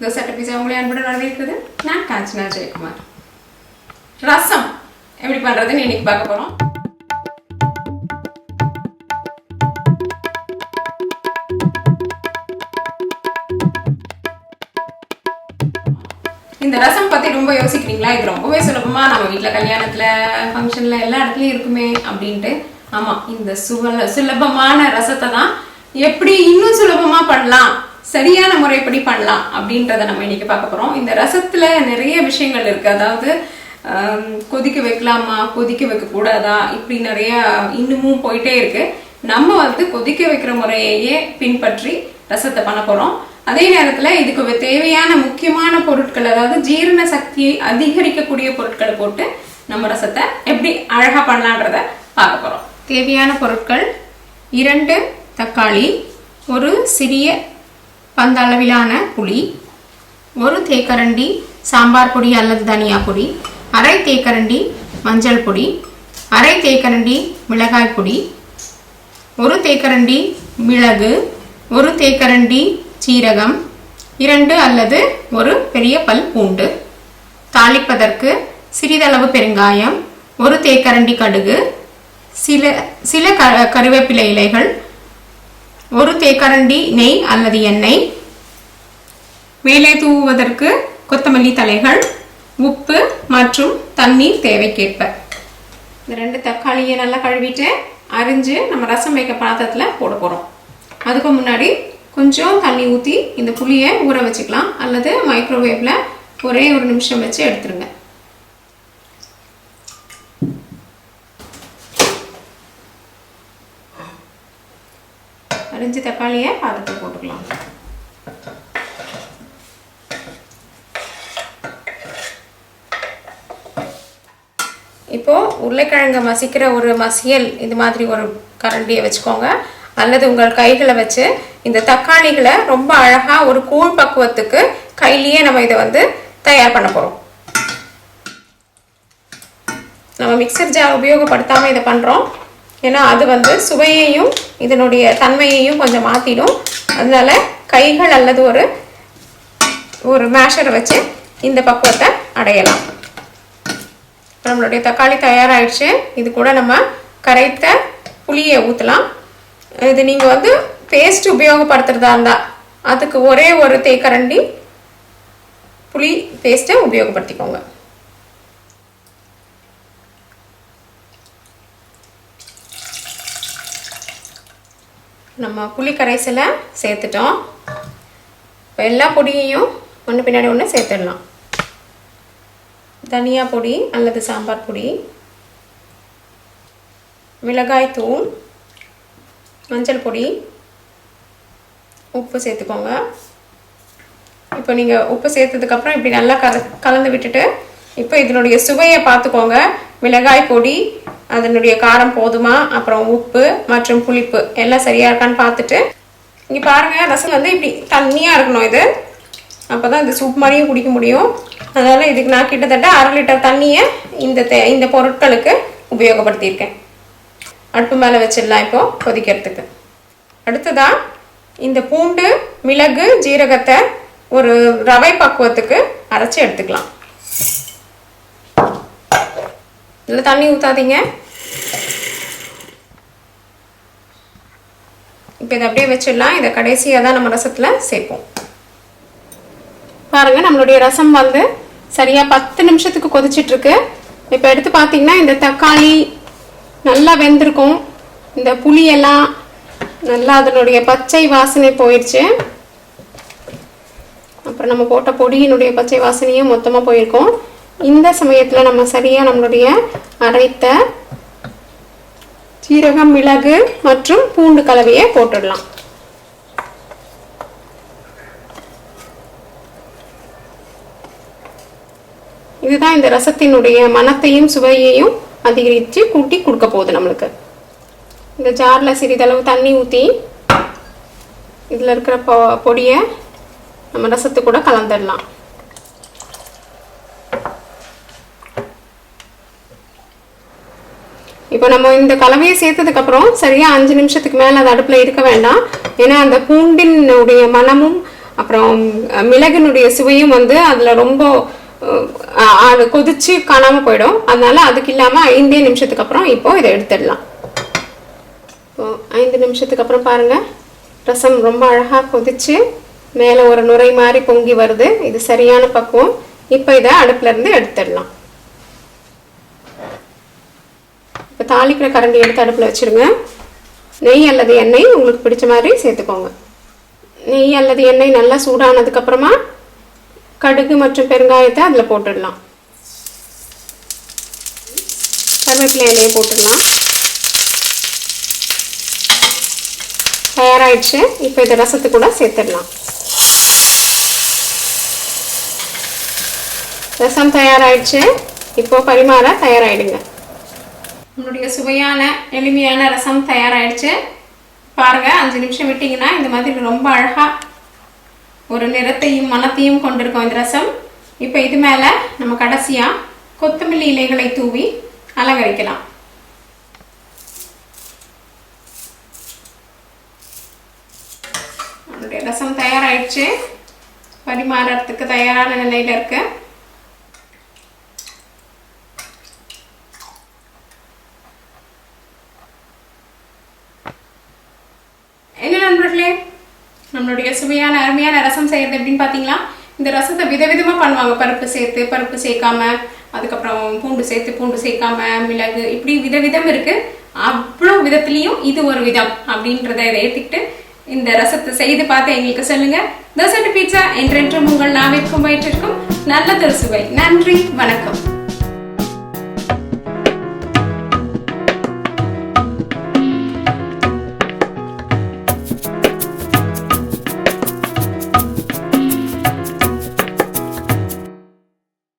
பிசா உங்களை அன்புடன் வரவேற்கிறது. நான் காஞ்சனா ஜெயக்குமார். ரசம் எப்படி பண்றதுன்னு இன்னைக்கு பார்க்க போறோம். இந்த ரசம் பத்தி ரொம்ப யோசிக்கிறீங்களா? இது ரொம்பவே சுலபமா நம்ம வீட்டுல கல்யாணத்துல ஃபங்க்ஷன்ல எல்லா இடத்துலயும் இருக்குமே அப்படின்ட்டு. ஆமா, இந்த சுலபமான ரசத்தை தான் எப்படி இன்னும் சுலபமா பண்ணலாம், சரியான முறைப்படி பண்ணலாம் அப்படின்றத நம்ம இன்னைக்கு பார்க்க போறோம். இந்த ரசத்துல நிறைய விஷயங்கள் இருக்கு. அதாவது கொதிக்க வைக்கலாமா, கொதிக்க வைக்க கூடாதா, இப்படி நிறைய இன்னமும் போயிட்டே இருக்கு. நம்ம கொதிக்க வைக்கிற முறையே பின்பற்றி ரசத்தை பண்ண போறோம். அதே நேரத்துல இதுக்கு தேவையான முக்கியமான பொருட்கள், அதாவது ஜீரண சக்தியை அதிகரிக்கக்கூடிய பொருட்களை போட்டு நம்ம ரசத்தை எப்படி அழகா பண்ணலான்றத பார்க்க போறோம். தேவையான பொருட்கள்: 2 தக்காளி, ஒரு சிறிய பந்தளவிலான புளி, 1 தேக்கரண்டி சாம்பார் பொடி அல்லது தனியா பொடி, 1/2 தேக்கரண்டி மஞ்சள் பொடி, 1/2 தேக்கரண்டி மிளகாய் பொடி, 1 தேக்கரண்டி மிளகு, 1 தேக்கரண்டி சீரகம், 2 அல்லது 1 பெரிய பல் பூண்டு. தாளிப்பதற்கு சிறிதளவு பெருங்காயம், 1 தேக்கரண்டி கடுகு, சில கருவேப்பிலை இலைகள், 1 தேக்கரண்டி நெய் அல்லது எண்ணெய், மேலே தூவுவதற்கு கொத்தமல்லி தலைகள், உப்பு மற்றும் தண்ணீர் தேவைக்கேற்ப. இந்த 2 தக்காளியை நல்லா கழுவிட்டு அரிஞ்சு நம்ம ரசம் வைக்க பாத்திரத்துல போட போறோம். அதுக்கு முன்னாடி கொஞ்சம் தண்ணி ஊற்றி இந்த புளியை ஊற வச்சுக்கலாம், அல்லது மைக்ரோவேவ்ல ஒரே 1 நிமிஷம் வச்சு எடுத்துருங்க. அரிஞ்சு தக்காளியை பாத்திரத்தில் போட்டுக்கலாம். இப்போ உருளைக்கிழங்கு மசிக்கிற ஒரு மசியல் இது மாதிரி ஒரு கரண்டியை வச்சுக்கோங்க, அல்லது உங்கள் கைகளை வச்சு இந்த தக்காளிகளை ரொம்ப அழகா ஒரு கூழ் பக்குவத்துக்கு கையிலேயே நம்ம இதை தயார் பண்ண போறோம். நம்ம மிக்சர் ஜார் உபயோகப்படுத்தாம இதை பண்றோம். ஏன்னா அது சுவையையும் இதனுடைய தன்மையையும் கொஞ்சம் மாத்திடும். அதனால கைகள் அல்லது ஒரு மேஷரை வச்சு இந்த பக்குவத்தை அடையலாம். நம்மளுடைய தக்காளி தயாராகிடுச்சு. இது கூட நம்ம கரைத்த புளியை ஊற்றலாம். இது நீங்கள் பேஸ்ட் உபயோகப்படுத்துறதா இருந்தால் அதுக்கு ஒரே 1 தேக்கரண்டி புளி பேஸ்ட்டை உபயோகப்படுத்திக்கோங்க. நம்ம புளி கரைசலை சேர்த்துட்டோம். இப்போ எல்லா பொடியையும் ஒன்று பின்னாடி ஒன்று சேர்த்துடலாம். தனியா பொடி அல்லது சாம்பார் பொடி, மிளகாய் தூள், மஞ்சள் பொடி, உப்பு சேர்த்துக்கோங்க. இப்போ நீங்கள் உப்பு சேர்த்ததுக்கப்புறம் இப்படி நல்லா கலந்து விட்டுட்டு இப்போ இதனுடைய சுவையை பார்த்துக்கோங்க. மிளகாய் பொடி அதனுடைய காரம் போதுமா, அப்புறம் உப்பு மற்றும் புளிப்பு எல்லாம் சரியா இருக்கான்னு பார்த்துட்டு இங்கே பாருங்கள். ரசம் இப்படி தண்ணியாக இருக்கணும். இது அப்போ தான் இந்த சூப் மாதிரியும் குடிக்க முடியும். அதனால் இதுக்கு நான் கிட்டத்தட்ட 1/2 லிட்டர் தண்ணியை இந்த பொருட்களுக்கு உபயோகப்படுத்தியிருக்கேன். அடுப்பு மேலே வச்சிடலாம் இப்போ கொதிக்கிறதுக்கு. அடுத்ததா இந்த பூண்டு, மிளகு, ஜீரகத்தை ஒரு ரவை பக்குவத்துக்கு அரைச்சி எடுத்துக்கலாம். இதில் தண்ணி ஊற்றாதீங்க. இப்போ இதை அப்படியே வச்சிடலாம். இதை கடைசியாக தான் நம்ம ரசத்தில் சேர்ப்போம். பாருங்க, நம்மளுடைய ரசம் சரியாக 10 நிமிஷத்துக்கு கொதிச்சிட்ருக்கு. இப்போ எடுத்து பார்த்தீங்கன்னா இந்த தக்காளி நல்லா வெந்திருக்கும். இந்த புளியெல்லாம் நல்லா அதனுடைய பச்சை வாசனை போயிடுச்சு. அப்புறம் நம்ம போட்ட பொடியினுடைய பச்சை வாசனையும் மொத்தமாக போயிருக்கும். இந்த சமயத்தில் நம்ம சரியாக நம்மளுடைய அரைத்த சீரகம், மிளகு மற்றும் பூண்டு கலவையை போட்டுடலாம். இதுதான் இந்த ரசத்தினுடைய மணத்தையும் சுவையையும் அதிகரித்து கூட்டி கொடுக்க போகுது நம்மளுக்கு. இந்த ஜாரில் சிறிதளவு தண்ணி ஊற்றி இதில் இருக்கிற பொடியை நம்ம ரசத்து கூட கலந்துடலாம். இப்போ நம்ம இந்த கலவையை சேர்த்ததுக்கப்புறம் சரியாக 5 நிமிஷத்துக்கு மேலே அது அடுப்பில் இருக்க வேண்டாம். ஏன்னா அந்த பூண்டினுடைய மணமும் அப்புறம் மிளகுனுடைய சுவையும் வந்து அதில் ரொம்ப அது கொதிச்சு காணாமல் போயிடும். அதனால அதுக்கு இல்லாமல் 5 நிமிஷத்துக்கு அப்புறம் இப்போது இதை எடுத்துடலாம். இப்போ 5 நிமிஷத்துக்கு அப்புறம் பாருங்கள், ரசம் ரொம்ப அழகாக கொதிச்சு மேலே ஒரு நுரை மாதிரி பொங்கி வருது. இது சரியான பக்குவம். இப்போ இதை அடுப்புலேருந்து எடுத்துடலாம். இப்போ தாளிக்கிற கரண்டி எடுத்து அடுப்பில் வச்சுருங்க. நெய் அல்லது எண்ணெய் உங்களுக்கு பிடிச்ச மாதிரி சேர்த்துக்கோங்க. நெய் அல்லது எண்ணெய் நல்லா சூடானதுக்கப்புறமா கடுகு மற்றும் பெருங்காயத்தை அதில் போட்டுடலாம். கருவேப்பிலை இலையை போட்டுடலாம். தயாராகிடுச்சு. இப்போ இதை ரசத்து கூட சேர்த்துடலாம். ரசம் தயாராகிடுச்சு. இப்போ பரிமாற தயாராகிடுங்க. நம்மளுடைய சுவையான எளிமையான ரசம் தயாராகிடுச்சு. பாருங்கள், 5 நிமிஷம் விட்டிங்கன்னா இந்த மாதிரி ரொம்ப அழகாக ஒரு நிறத்தையும் மணத்தையும் கொண்டிருக்கும் இந்த ரசம். இப்போ இது மேலே நம்ம கடைசியாக கொத்தமல்லி இலைகளை தூவி அலங்கரிக்கலாம். நம்மளுடைய ரசம் தயாராகிடுச்சு. பரிமாறத்துக்கு தயாரான நிலையில் இருக்கு. என்ன நண்பர்களே, நம்மளுடைய சுவையான அருமையான ரசம் செய்யறது எப்படின்னு பார்த்தீங்களா? இந்த ரசத்தை விதவிதமாக பண்ணுவாங்க. பருப்பு சேர்த்து, பருப்பு சேர்க்காம, அதுக்கப்புறம் பூண்டு சேர்த்து, பூண்டு சேர்க்காம, மிளகு, இப்படி விதவிதம் இருக்கு. அவ்வளோ விதத்துலேயும் இது ஒரு விதம் அப்படின்றத இதை ஏற்றுக்கிட்டு இந்த ரசத்தை செய்து பார்த்து எங்களுக்கு சொல்லுங்க. தோசை பீட்சா என்றென்றும் உங்கள் நாவிற்கும் வயிற்றிற்கும் நல்லதொரு சுவை. நன்றி, வணக்கம்.